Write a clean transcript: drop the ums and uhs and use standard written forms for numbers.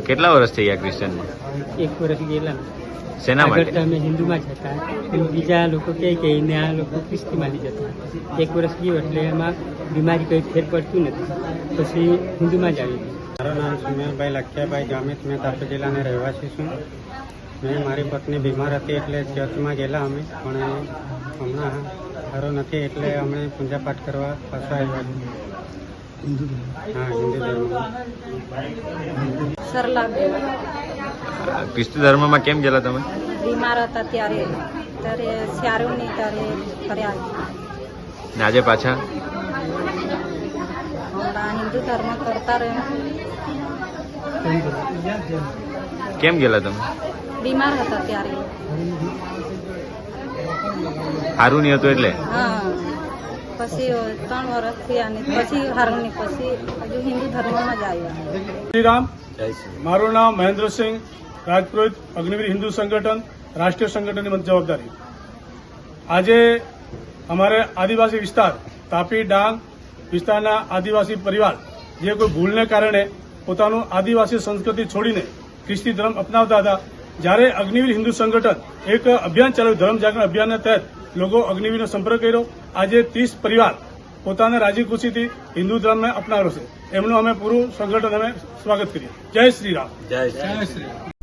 કેટલા વર્ષ થઈ ગયા ક્રિશ્ચનમાં? 1 વર્ષ ગયેલા. શેના માટે? આગળ તો અમે હિન્દુમાં જ હતા, બીજા લોકો કહે કે એને આ લોકો ખ્રિસ્તીમાં લઈ જતા. 1 વર્ષ ગયું એટલે એમાં બીમારી કંઈ ફેર પડતું નથી, પછી હિન્દુમાં જ આવી ગયું. મારું નામ સુમેલભાઈ લખિયાભાઈ ગામિત, મેં તાપી જિલ્લાના રહેવાસી છું. મેં મારી પત્ની બીમાર હતી એટલે ચર્ચમાં ગયેલા અમે, પણ હમણાં સારો નથી એટલે અમે પૂજાપાઠ કરવા પાછા આવ્યા છીએ. હા, હિન્દુ ધર્મ. સરલા ખ્રિસ્તી ધર્મમાં કેમ ગયેલા તમે? બીમાર હતા ત્યારે સારું નહીં ત્યારે કર્યા. ને આજે પાછા હમણાં હિન્દુ ધર્મ કરતા રહ્યો. કેમ ગયેલા તમે? બીમાર હતા ત્યારે. સારું નહીં હતું એટલે? હા, પછી 3 વર્ષ થયા ને પછી હારું નહીં, પછી હજુ હિન્દુ ધર્મમાં જ આવ્યા. શ્રીરામ. મારું નામ મહેન્દ્રસિંહ રાજપુરોહિત, અગ્નિવીર હિન્દુ સંગઠન રાષ્ટ્રીય સંગઠનની મંચ જવાબદારી. આજે અમારે આદિવાસી વિસ્તાર તાપી ડાંગ વિસ્તારના આદિવાસી પરિવાર જે કોઈ ભૂલને કારણે પોતાનું આદિવાસી સંસ્કૃતિ છોડીને ખ્રિસ્તી ધર્મ અપનાવતા હતા, જ્યારે અગ્નિવીર હિન્દુ સંગઠન એક અભિયાન ચાલ્યું, ધર્મ જાગરણ અભિયાનના તહેત લોકો અગ્નિવીરનો સંપર્ક કર્યો. આજે 30 પરિવાર પોતાના રાજી ખુશીથી હિન્દુ ધર્મને અપનાવ્યો છે. એમનું અમે પૂરું સંગઠન અમે સ્વાગત કરીએ. જય શ્રી રામ. જય શ્રી રામ.